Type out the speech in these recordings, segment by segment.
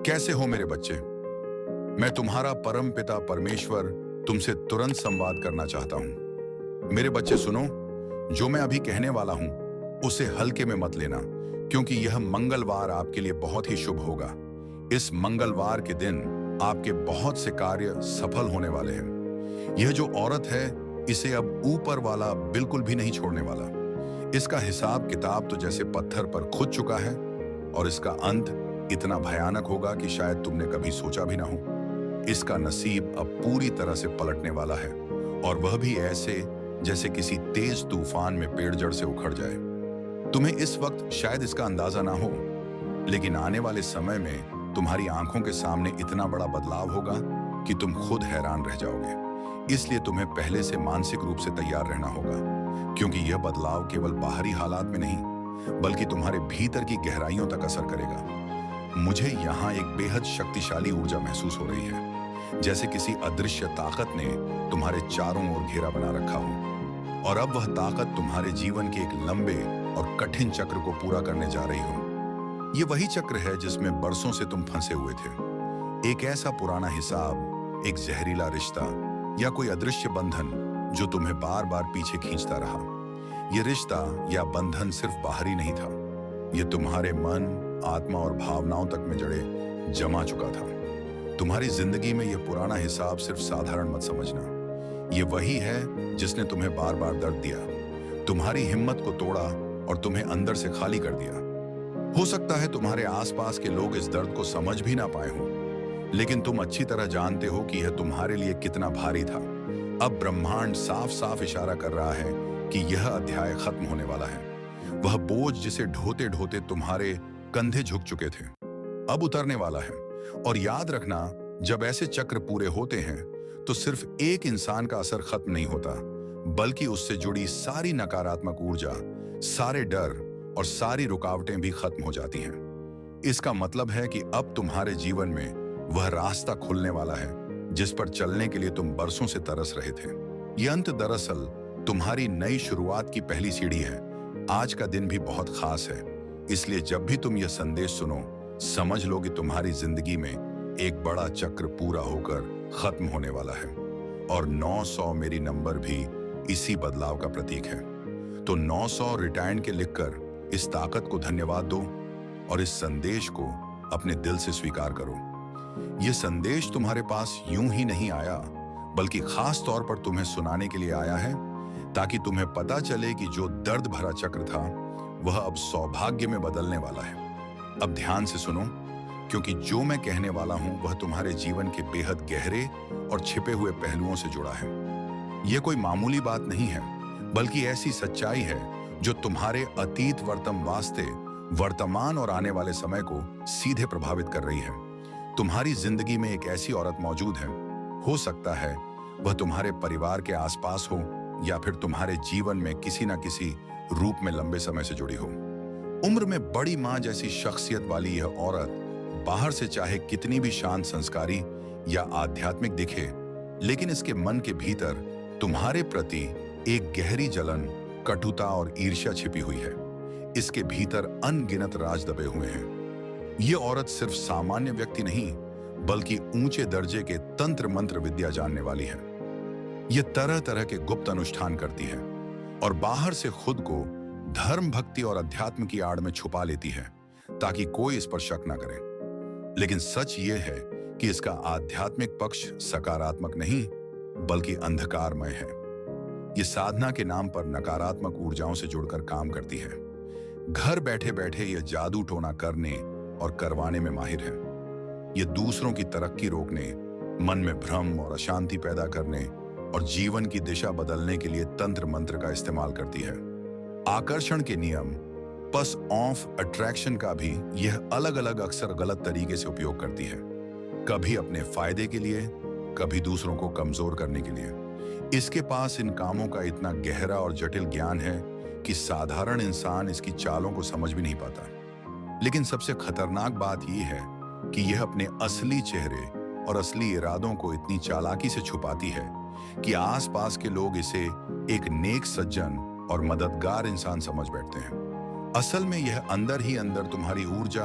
कैसे हो मेरे बच्चे? मैं तुम्हारा परम पिता परमेश्वर तुमसे तुरंत संवाद करना चाहता हूं। मेरे बच्चे सुनो, जो मैं अभी कहने वाला हूं उसे हल्के में मत लेना, क्योंकि यह मंगलवार आपके लिए बहुत ही शुभ होगा। इस मंगलवार के दिन आपके बहुत से कार्य सफल होने वाले हैं। यह जो औरत है, इसे अब ऊपर वाला बिल्कुल भी नहीं छोड़ने वाला। इसका हिसाब किताब तो जैसे पत्थर पर खुद चुका है, और इसका अंत इतना भयानक होगा कि शायद तुमने कभी सोचा भी ना हो। इसका नसीब अब पूरी तरह से पलटने वाला है, और वह भी ऐसे जैसे किसी तेज तूफान में पेड़ जड़ से उखड़ जाए। तुम्हें इस वक्त शायद इसका अंदाजा ना हो, लेकिन आने वाले समय में तुम्हारी आंखों के सामने इतना बड़ा बदलाव होगा कि तुम खुद हैरान रह जाओगे। इसलिए तुम्हें पहले से मानसिक रूप से तैयार रहना होगा, क्योंकि यह बदलाव केवल बाहरी हालात में नहीं, बल्कि तुम्हारे भीतर की गहराइयों तक असर करेगा। मुझे यहाँ एक बेहद शक्तिशाली ऊर्जा महसूस हो रही है, जैसे किसी अदृश्य ताकत ने तुम्हारे चारों ओर घेरा बना रखा हो, और अब वह ताकत तुम्हारे जीवन के एक लंबे और कठिन चक्र को पूरा करने जा रही हो। ये वही चक्र है जिसमें बरसों से तुम फंसे हुए थे। एक ऐसा पुराना हिसाब, एक जहरीला रिश्ता या कोई अदृश्य बंधन जो तुम्हें बार बार पीछे खींचता रहा। यह रिश्ता या बंधन सिर्फ बाहरी नहीं था, यह तुम्हारे मन, आत्मा और भावनाओं तक में जड़े जमा चुका था। तुम्हारी जिंदगी में यह पुराना हिसाब सिर्फ साधारण मत समझना। यह वही है जिसने तुम्हें बार बार दर्द दिया, तुम्हारी हिम्मत को तोड़ा और तुम्हें अंदर से खाली कर दिया। हो सकता है तुम्हारे आसपास के लोग इस दर्द को समझ भी ना पाए हों, लेकिन तुम अच्छी तरह जानते हो कि यह तुम्हारे लिए कितना भारी था। अब ब्रह्मांड साफ साफ इशारा कर रहा है कि यह अध्याय खत्म होने वाला है। वह बोझ जिसे ढोते ढोते तुम्हारे कंधे झुक चुके थे, अब उतरने वाला है। और याद रखना, जब ऐसे चक्र पूरे होते हैं तो सिर्फ एक इंसान का असर खत्म नहीं होता, बल्कि उससे जुड़ी सारी नकारात्मक ऊर्जा, सारे डर और सारी रुकावटें भी खत्म हो जाती हैं। इसका मतलब है कि अब तुम्हारे जीवन में वह रास्ता खुलने वाला है जिस पर चलने के लिए तुम बरसों से तरस रहे थे। यह अंत दरअसल तुम्हारी नई शुरुआत की पहली सीढ़ी है। आज का दिन भी बहुत खास है, इसलिए जब भी तुम यह संदेश सुनो, समझ लो कि तुम्हारी जिंदगी में एक बड़ा चक्र पूरा होकर खत्म होने वाला है। और 900 मेरी नंबर भी इसी बदलाव का प्रतीक है। तो 900 रिटायर्ड के लिखकर इस ताकत को धन्यवाद दो और इस संदेश को अपने दिल से स्वीकार करो। यह संदेश तुम्हारे पास यूं ही नहीं आया, बल्कि खास तौर पर तुम्हें सुनाने के लिए आया है, ताकि तुम्हें पता चले कि जो दर्द भरा चक्र था वह अब सौभाग्य में बदलने वाला है। अब ध्यान से सुनो, क्योंकि जो मैं कहने वाला हूं वह तुम्हारे जीवन के बेहद गहरे और छिपे हुए पहलुओं से जुड़ा है। यह कोई मामूली बात नहीं है, बल्कि ऐसी सच्चाई है जो तुम्हारे अतीत वर्तमान और आने वाले समय को सीधे प्रभावित कर रही है। तुम्हारी जिंदगी में एक ऐसी औरत मौजूद है, हो सकता है वह तुम्हारे परिवार के आसपास हो या फिर तुम्हारे जीवन में किसी न किसी रूप में लंबे समय से जुड़ी हो। उम्र में बड़ी मां जैसी शख्सियत वाली यह औरत बाहर से चाहे कितनी भी शांत, संस्कारी या आध्यात्मिक दिखे, लेकिन इसके मन के भीतर तुम्हारे प्रति एक गहरी जलन, कटुता और ईर्ष्या छिपी हुई है। इसके भीतर अनगिनत राज दबे हुए हैं। यह औरत सिर्फ सामान्य व्यक्ति नहीं, बल्कि ऊंचे दर्जे के तंत्र मंत्र विद्या जानने वाली है। यह तरह तरह के गुप्त अनुष्ठान करती है और बाहर से खुद को धर्म, भक्ति और अध्यात्म की आड़ में छुपा लेती है, ताकि कोई इस पर शक न करे। लेकिन सच यह है कि इसका आध्यात्मिक पक्ष सकारात्मक नहीं, बल्कि अंधकारमय है। यह साधना के नाम पर नकारात्मक ऊर्जाओं से जुड़कर काम करती है। घर बैठे बैठे यह जादू टोना करने और करवाने में माहिर है। यह दूसरों की तरक्की रोकने, मन में भ्रम और अशांति पैदा करने और जीवन की दिशा बदलने के लिए तंत्र मंत्र का इस्तेमाल करती है। आकर्षण के नियम, पस ऑफ अट्रैक्शन का भी यह अलग अलग अक्सर गलत तरीके से उपयोग करती है, कभी अपने फायदे के लिए, कभी दूसरों को कमजोर करने के लिए। इसके पास इन कामों का इतना गहरा और जटिल ज्ञान है कि साधारण इंसान इसकी चालों को समझ भी नहीं पाता। लेकिन सबसे खतरनाक बात यह है कि यह अपने असली चेहरे और असली इरादों को इतनी चालाकी से छुपाती है कि आसपास के लोग इसे एक नेक सज्जन और मददगार इंसान समझ बैठते हैं। असल में यह अंदर ही अंदर तुम्हारी ऊर्जा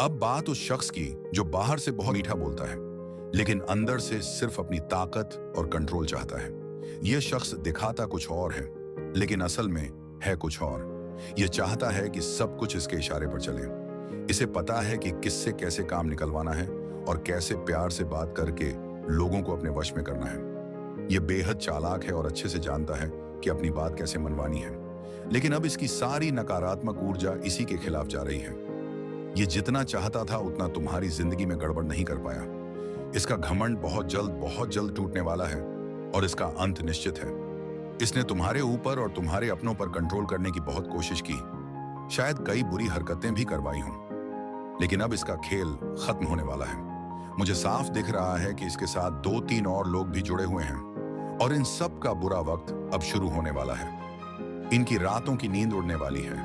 अब बात उस शख्स की जो बाहर से बहुत मीठा बोलता है लेकिन अंदर से सिर्फ अपनी ताकत और कंट्रोल चाहता है। यह शख्स दिखाता कुछ और है लेकिन असल में है कुछ और। यह चाहता है कि सब कुछ इसके इशारे पर चले। इसे पता है कि किससे कैसे काम निकलवाना है और कैसे प्यार से बात करके लोगों को अपने वश में करना है। यह बेहद चालाक है और अच्छे से जानता है कि अपनी बात कैसे मनवानी है। लेकिन अब इसकी सारी नकारात्मक ऊर्जा इसी के खिलाफ जा रही है। ये जितना चाहता था उतना तुम्हारी जिंदगी में गड़बड़ नहीं कर पाया। इसका घमंड बहुत जल्द टूटने वाला है और इसका अंत निश्चित है। इसने तुम्हारे ऊपर और तुम्हारे अपनों पर कंट्रोल करने की बहुत कोशिश की, शायद कई बुरी हरकतें भी करवाई हों, लेकिन अब इसका खेल खत्म होने वाला है। मुझे साफ दिख रहा है कि इसके साथ 2-3 और लोग भी जुड़े हुए हैं और इन सब का बुरा वक्त अब शुरू होने वाला है। इनकी रातों की नींद उड़ने वाली है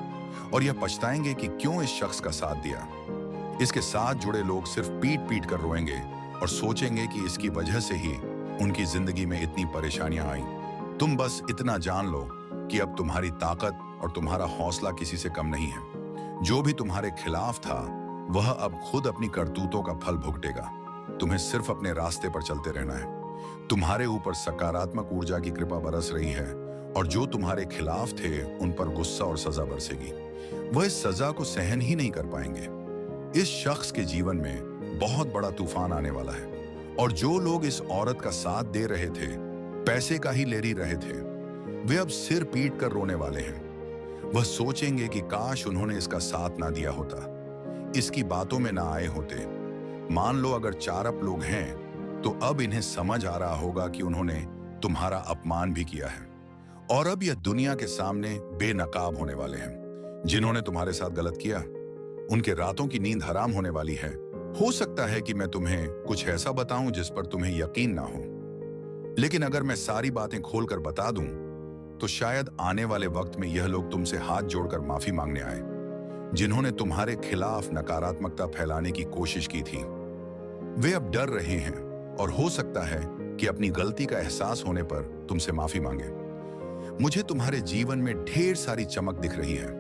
और यह पछताएंगे कि क्यों इस शख्स का साथ दिया। इसके साथ जुड़े लोग सिर्फ पीट पीट कर रोएंगे और सोचेंगे कि इसकी वजह से ही उनकी जिंदगी में इतनी परेशानियां आई। तुम बस इतना जान लो कि अब तुम्हारी ताकत और तुम्हारा हौसला किसी से कम नहीं है। जो भी तुम्हारे खिलाफ था वह अब खुद अपनी करतूतों का फल भुगतेगा। तुम्हें सिर्फ अपने रास्ते पर चलते रहना है। तुम्हारे ऊपर सकारात्मक ऊर्जा की कृपा बरस रही है और जो तुम्हारे खिलाफ थे उन पर गुस्सा और सजा बरसेगी। वह इस सजा को सहन ही नहीं कर पाएंगे। इस शख्स के जीवन में बहुत बड़ा तूफान आने वाला है और जो लोग इस औरत का साथ दे रहे थे, पैसे का ही ले रहे थे, वे अब सिर पीट कर रोने वाले हैं। वह सोचेंगे कि काश उन्होंने इसका साथ ना दिया होता, इसकी बातों में ना आए होते। मान लो अगर 4 लोग हैं तो अब इन्हें समझ आ रहा होगा कि उन्होंने तुम्हारा अपमान भी किया है और अब यह दुनिया के सामने बेनकाब होने वाले हैं। जिन्होंने तुम्हारे साथ गलत किया उनके रातों की नींद हराम होने वाली है। हो सकता है कि मैं तुम्हें कुछ ऐसा बताऊं जिस पर तुम्हें यकीन ना हो, लेकिन अगर मैं सारी बातें खोलकर बता दूं तो शायद आने वाले वक्त में यह लोग तुमसे हाथ जोड़कर माफी मांगने आए, जिन्होंने तुम्हारे खिलाफ नकारात्मकता फैलाने की कोशिश की थी। वे अब डर रहे हैं और हो सकता है कि अपनी गलती का एहसास होने पर तुमसे माफी मांगे। मुझे तुम्हारे जीवन में ढेर सारी चमक दिख रही है।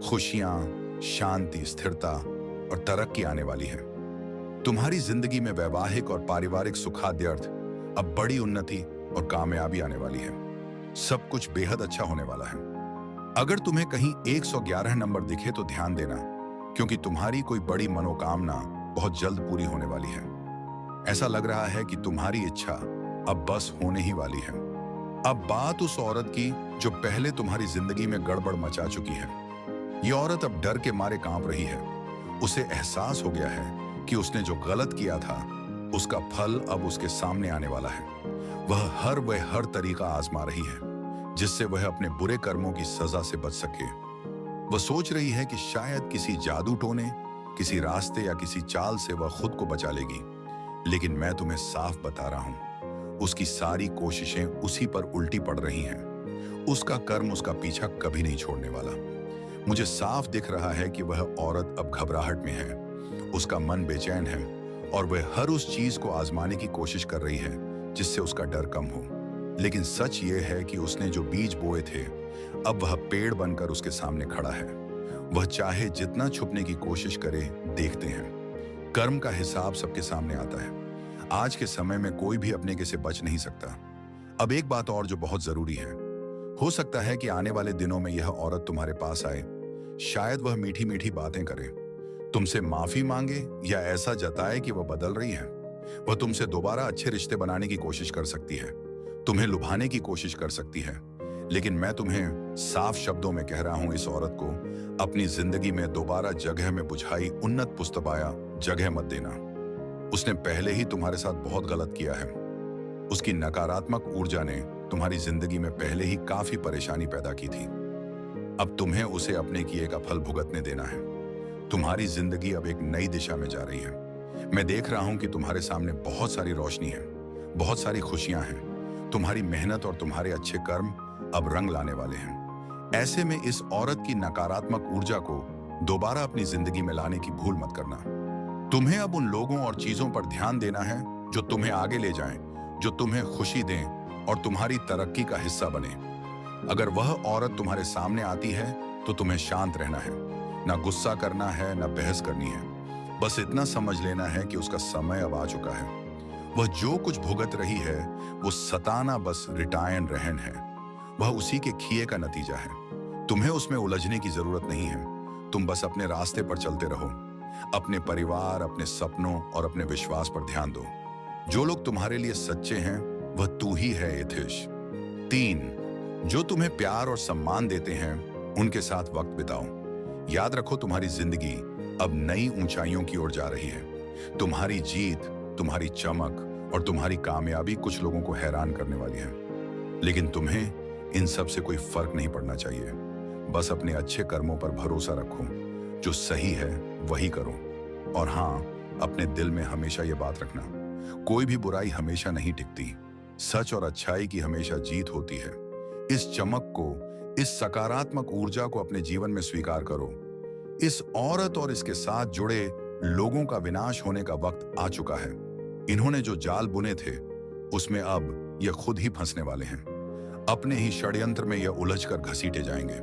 खुशियां, शांति, स्थिरता और तरक्की आने वाली है। तुम्हारी जिंदगी में वैवाहिक और पारिवारिक सुखाद्य अर्थ, अब बड़ी उन्नति और कामयाबी आने वाली है। सब कुछ बेहद अच्छा होने वाला है। अगर तुम्हें कहीं 111 नंबर दिखे तो ध्यान देना, क्योंकि तुम्हारी कोई बड़ी मनोकामना बहुत जल्द पूरी होने वाली है। ऐसा लग रहा है कि तुम्हारी इच्छा अब बस होने ही वाली है। अब बात उस औरत की जो पहले तुम्हारी जिंदगी में गड़बड़ मचा चुकी है। ये औरत अब डर के मारे कांप रही है। उसे एहसास हो गया है कि उसने जो गलत किया था उसका फल अब उसके सामने आने वाला है। वह हर तरीका आजमा रही है जिससे वह अपने बुरे कर्मों की सजा से बच सके। वह सोच रही है कि शायद किसी जादू टोने, किसी रास्ते या किसी चाल से वह खुद को बचा लेगी, लेकिन मैं तुम्हें साफ बता रहा हूं, उसकी सारी कोशिशें उसी पर उल्टी पड़ रही हैं। उसका कर्म उसका पीछा कभी नहीं छोड़ने वाला। मुझे साफ दिख रहा है कि वह औरत अब घबराहट में है, उसका मन बेचैन है और वह हर उस चीज को आजमाने की कोशिश कर रही है जिससे उसका डर कम हो। लेकिन सच ये है कि उसने जो बीज बोए थे अब वह पेड़ बनकर उसके सामने खड़ा है। वह चाहे जितना छुपने की कोशिश करे, देखते हैं कर्म का हिसाब सबके सामने आता है। आज के समय में कोई भी अपने के से बच नहीं सकता। अब एक बात और जो बहुत जरूरी है, हो सकता है कि आने वाले दिनों में यह औरत तुम्हारे पास आए। शायद वह मीठी मीठी बातें करे, तुमसे माफी मांगे या ऐसा जताए कि वह बदल रही है। वह तुमसे दोबारा अच्छे रिश्ते बनाने की कोशिश कर सकती है, तुम्हें लुभाने की कोशिश कर सकती है। लेकिन मैं तुम्हें साफ शब्दों में कह रहा हूं, इस औरत को अपनी जिंदगी में दोबारा जगह में बुझाई उन्नत पुस्तबाया जगह मत देना। उसने पहले ही तुम्हारे साथ बहुत गलत किया है। उसकी नकारात्मक ऊर्जा ने तुम्हारी जिंदगी में पहले ही काफी परेशानी पैदा की थी। अब तुम्हें उसे अपने किए का फल भुगतने देना है। तुम्हारी जिंदगी अब एक नई दिशा में जा रही है। मैं देख रहा हूं कि तुम्हारे सामने बहुत सारी रोशनी है, बहुत सारी खुशियां हैं। तुम्हारी मेहनत और तुम्हारे अच्छे कर्म अब रंग लाने वाले हैं। ऐसे में इस औरत की नकारात्मक ऊर्जा को दोबारा अपनी जिंदगी में लाने की भूल मत करना। तुम्हें अब उन लोगों और चीजों पर ध्यान देना है जो तुम्हें आगे ले जाएं, जो तुम्हें खुशी दें और तुम्हारी तरक्की का हिस्सा बने। अगर वह औरत तुम्हारे सामने आती है तो तुम्हें शांत रहना है, ना गुस्सा करना है, ना बहस करनी है। बस इतना समझ लेना है कि उसका समय अब आ चुका है। वह जो कुछ भुगत रही है वो सताना बस रिटायन रहन है। वह उसी के किए का नतीजा है। तुम्हें उसमें उलझने की जरूरत नहीं है। तुम बस अपने रास्ते पर चलते रहो। अपने परिवार, अपने सपनों और अपने विश्वास पर ध्यान दो। जो लोग तुम्हारे लिए सच्चे हैं वह तू ही है एथिश। 3, जो तुम्हें प्यार और सम्मान देते हैं उनके साथ वक्त बिताओ। याद रखो, तुम्हारी जिंदगी अब नई ऊंचाइयों की ओर जा रही है। तुम्हारी जीत, तुम्हारी चमक और तुम्हारी कामयाबी कुछ लोगों को हैरान करने वाली है, लेकिन तुम्हें इन सब से कोई फर्क नहीं पड़ना चाहिए। बस अपने अच्छे कर्मों पर भरोसा रखो। जो सही है वही करो। और हाँ, अपने दिल में हमेशा ये बात रखना, कोई भी बुराई हमेशा नहीं टिकती। सच और अच्छाई की हमेशा जीत होती है। इस चमक को, इस सकारात्मक ऊर्जा को अपने जीवन में स्वीकार करो। इस औरत और इसके साथ जुड़े लोगों का विनाश होने का वक्त आ चुका है। इन्होंने जो जाल बुने थे उसमें अब ये खुद ही फंसने वाले हैं। अपने ही षड्यंत्र में ये उलझकर घसीटे जाएंगे।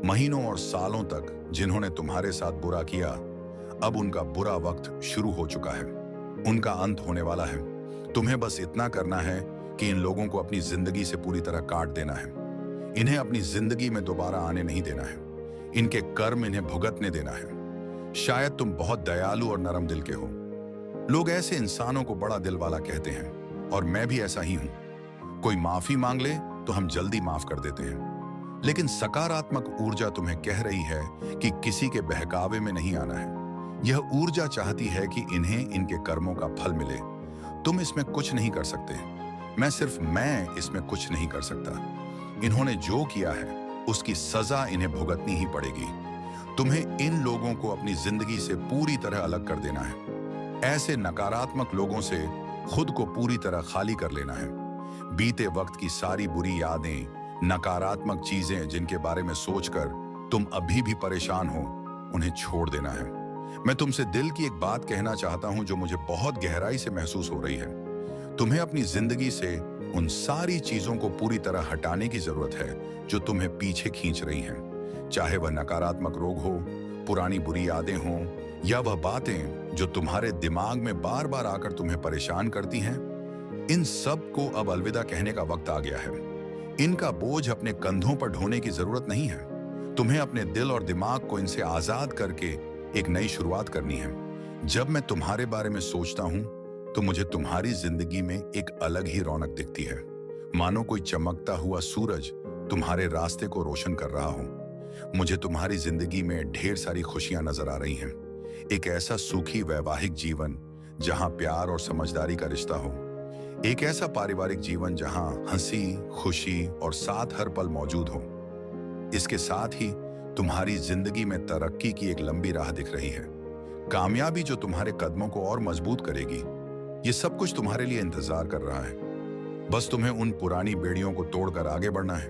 महीनों और सालों तक जिन्होंने तुम्हारे साथ बुरा किया, अब उनका बुरा वक्त शुरू हो चुका है। उनका अंत होने वाला है। तुम्हें बस इतना करना है कि इन लोगों को अपनी जिंदगी से पूरी तरह काट देना है। इन्हें अपनी जिंदगी में दोबारा आने नहीं देना है। इनके कर्म इन्हें भुगतने देना है। शायद तुम बहुत दयालु और नरम दिल के हो। लोग ऐसे इंसानों को बड़ा दिल वाला कहते हैं और मैं भी ऐसा ही हूं। कोई माफी मांग ले तो हम जल्दी माफ कर देते हैं, लेकिन सकारात्मक ऊर्जा तुम्हें कह रही है कि किसी के बहकावे में नहीं आना है। यह ऊर्जा चाहती है कि इन्हें इनके कर्मों का फल मिले। तुम इसमें कुछ नहीं कर सकते। मैं इसमें कुछ नहीं कर सकता। इन्होंने जो किया है उसकी सजा इन्हें भुगतनी ही पड़ेगी। तुम्हें इन लोगों को अपनी जिंदगी से पूरी तरह अलग कर देना है। ऐसे नकारात्मक लोगों से खुद को पूरी तरह खाली कर लेना है। बीते वक्त की सारी बुरी यादें, नकारात्मक चीजें जिनके बारे में सोचकर तुम अभी भी परेशान हो, उन्हें छोड़ देना है। मैं तुमसे दिल की एक बात कहना चाहता हूं जो मुझे बहुत गहराई से महसूस हो रही है। तुम्हें अपनी जिंदगी से उन सारी चीजों को पूरी तरह हटाने की जरूरत है जो तुम्हें पीछे खींच रही हैं। चाहे वह नकारात्मक रोग हो, पुरानी बुरी यादें हों, या वह बातें जो तुम्हारे दिमाग में बार बार आकर तुम्हें परेशान करती हैं। इन सब को अब अलविदा कहने का वक्त आ गया है। इनका बोझ अपने कंधों पर ढोने की जरूरत नहीं है। तुम्हें अपने दिल और दिमाग को इनसे आजाद करके एक नई शुरुआत करनी है। जब मैं तुम्हारे बारे में सोचता हूं तो मुझे तुम्हारी जिंदगी में एक अलग ही रौनक दिखती है। मानो कोई चमकता हुआ सूरज तुम्हारे रास्ते को रोशन कर रहा हो। मुझे तुम्हारी जिंदगी में ढेर सारी खुशियां नजर आ रही हैं। एक ऐसा सुखी वैवाहिक जीवन जहां प्यार और समझदारी का रिश्ता हो। एक ऐसा पारिवारिक जीवन जहां हंसी, खुशी और साथ हर पल मौजूद हो। इसके साथ ही तुम्हारी जिंदगी में तरक्की की एक लंबी राह दिख रही है। कामयाबी जो तुम्हारे कदमों को और मजबूत करेगी। ये सब कुछ तुम्हारे लिए इंतजार कर रहा है। बस तुम्हें उन पुरानी बेड़ियों को तोड़कर आगे बढ़ना है।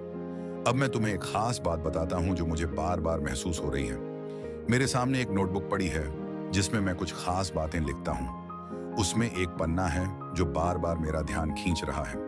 अब मैं तुम्हें एक खास बात बताता हूं जो मुझे बार बार महसूस हो रही है। मेरे सामने एक नोटबुक पड़ी है जिसमें मैं कुछ खास बातें लिखता हूं। उसमें एक पन्ना है जो बार बार मेरा ध्यान खींच रहा है।